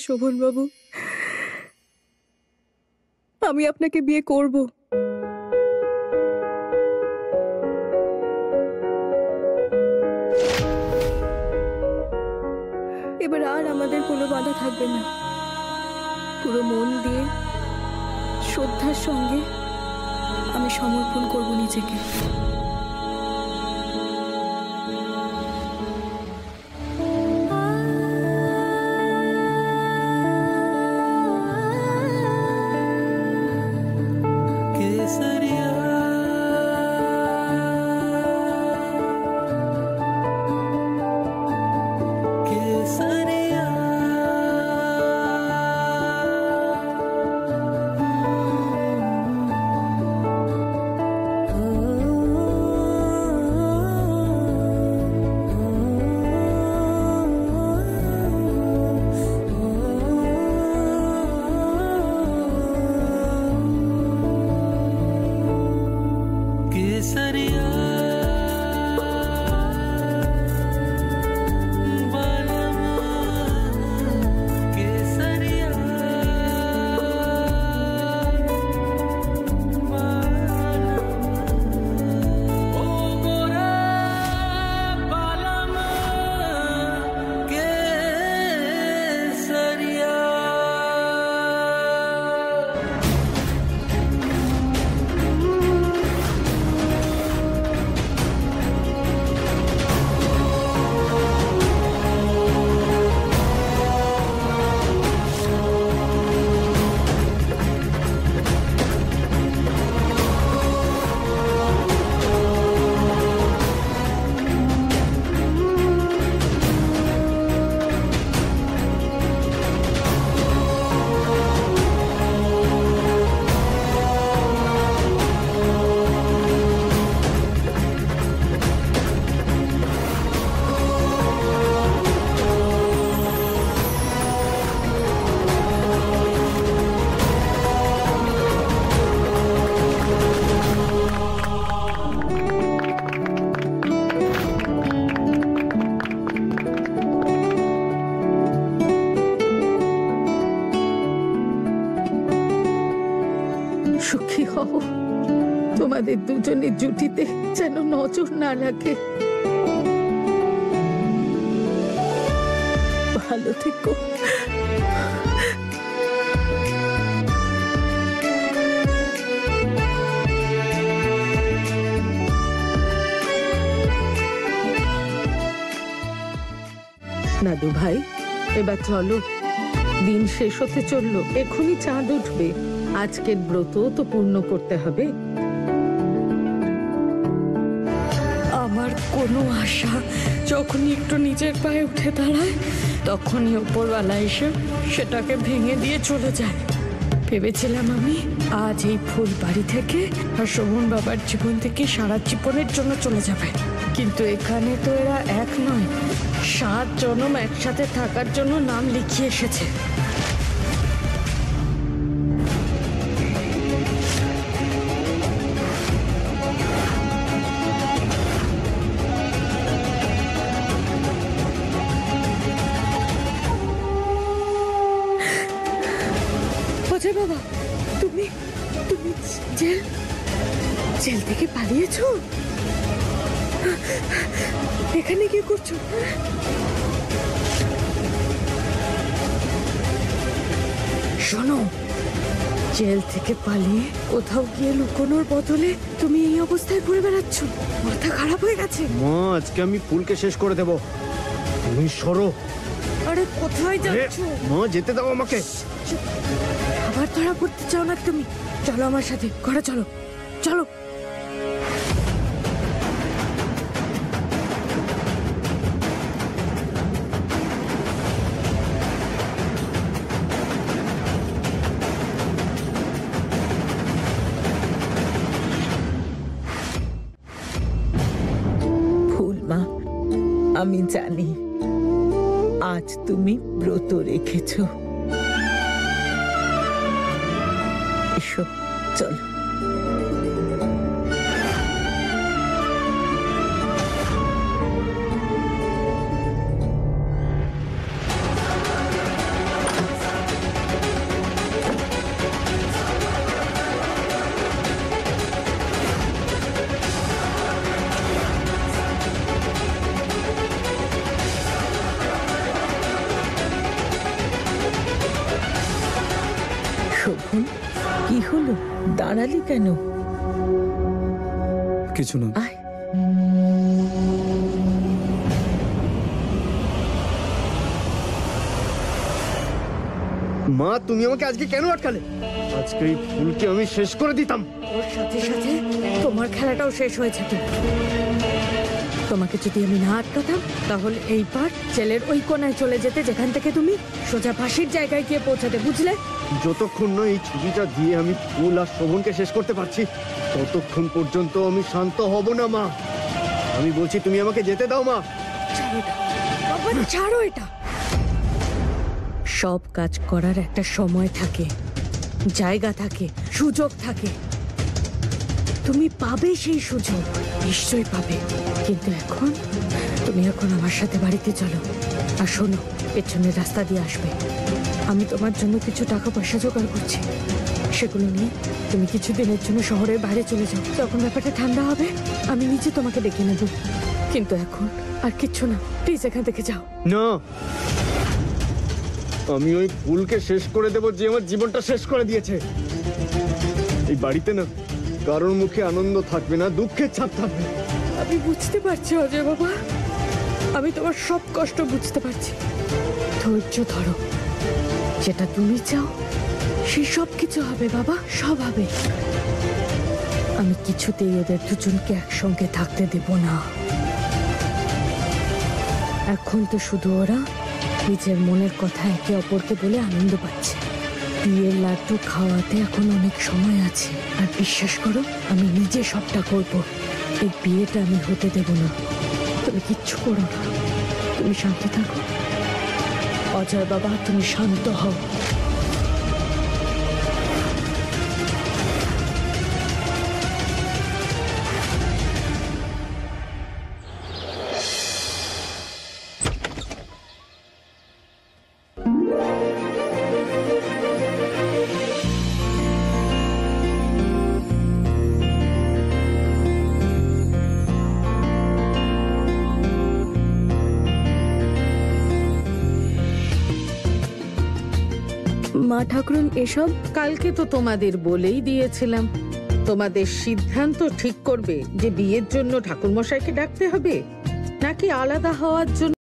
শোভন বাবু, আমি আপনাকে বিয়ে করব। এবার আর আমাদের কোনো বাধা থাকবে না। পুরো মন দিয়ে শ্রদ্ধার সঙ্গে আমি সমর্পণ করব নিজেকে। সুখী হও, তোমাদের দুজনের জুটিতে যেন নজর না লাগে। ভালো থেকো। নাদু ভাই, এবার চলো, দিন শেষ হতে চললো, এখনই চাঁদ উঠবে। আজকের ব্রত তো পূর্ণ করতে হবে। আমার কোনো আশা যখনই একটু নিজের পায়ে উঠে দাঁড়ায়, তখনই ওপরওয়ালা এসে সেটাকে ভেঙে দিয়ে চলে যায়। ভেবেছিলাম আমি আজ এই ফুল বাড়ি থেকে আর শোভন বাবার জীবন থেকে সারা জীবনের জন্য চলে যাবে, কিন্তু এখানে তো এরা এক নয়, 7 জনম একসাথে থাকার জন্য নাম লিখিয়ে এসেছে। অজয় বাবা, তুমি তুমি জেল থেকে পালিয়েছো? এখানে কি করছো? শোনো, জেল থেকে পালিয়ে কোথাও গিয়ে লুকোনোর বদলে তুমি এই অবস্থায় ঘুরে বেড়াচ্ছ, মাথা খারাপ হয়ে গেছে। মা, আজকে আমি ফুলকে শেষ করে দেব, তুমি সরো। আরে কোথায় যাচ্ছ? মা, যেতে দাও আমাকে। আবার ধরা পড়তে চাও না তুমি? চলো আমার সাথে, ঘরে চলো, চলো। ফুলমা, আমি জানি আজ তুমি ব্রত রেখেছো। এসো, চলো। দাঁড়ালি কেন? কিছু না। আয়। মা, তুমি আমাকে আজকে কেন আটকালে? আজকে এই ফুলকে আমি শেষ করে দিতাম। ওর সাথে সাথে তোমার খেলাটাও শেষ হয়েছে তো। তোমাকে যদি আমি না আটকাতাম তাহলে এইবার জেলের ওই কোনায় চলে যেতে, যেখান থেকে তুমি সোজা ফাঁসির জায়গায় গিয়ে পৌঁছাতে, বুঝলে? যতক্ষণ না এই ছুরিটা দিয়ে আমি ফুল আর শোভনকে শেষ করতে পারছি ততক্ষণ পর্যন্ত আমি শান্ত হব না মা। আমি বলছি তুমি আমাকে যেতে দাও মা। ছাড়ো এটা বাবা, ছাড়ো এটা। সব কাজ করার একটা সময় থাকে, জায়গা থাকে, সুযোগ থাকে। তুমি পাবে সেই সুযোগ, নিশ্চয়ই পাবে। কিন্তু তুমি এখন আমার সাথে বাড়িতে চলো। আর শোনো, পেছনের রাস্তা দিয়ে আসবে। আমি তোমার জন্য কিছু টাকা পয়সা জোগাড় করছি। সেগুলো নিয়ে তুমি কিছুদিনের জন্য শহরের বাইরে চলে যাও। যখন ব্যাপারটা ঠান্ডা হবে আমি নিজে তোমাকে ডেকে নেব। কিন্তু এখন আর কিচ্ছু না, প্লিজ এখান থেকে যাও। না, আমি ওই ফুলকে শেষ করে দেব যে আমার জীবনটা শেষ করে দিয়েছে। এই বাড়িতে না কারোর মুখে আনন্দ থাকবে না, দুঃখের ছাপ থাকবে। আমি বুঝতে পারছি অজয় বাবা, আমি তোমার সব কষ্ট বুঝতে পারছি। ধৈর্য ধরো, যেটা তুমি চাও সেই সব কিছু হবে বাবা, সব হবে। আমি কিছুতেই ওদের দুজনকে একসঙ্গে থাকতে দেব না। এখন তো শুধু ওরা নিজের মনের কথা একে অপরকে বলে আনন্দ পাচ্ছে। বিয়ের লাড্ডু খাওয়াতে এখন অনেক সময় আছে। আর বিশ্বাস করো, আমি নিজে সবটা করব। এই বিয়েটা আমি হতে দেব না। তুমি কিচ্ছু করো না, তুমি শান্ত থাকো। অজয় বাবা, তুমি শান্ত হও। মা ঠাকুরন, এসব কালকে তো তোমাদের বলেই দিয়েছিলাম, তোমাদের সিদ্ধান্ত ঠিক করবে যে বিয়ের জন্য ঠাকুরমশাইকে ডাকতে হবে নাকি আলাদা হওয়ার জন্য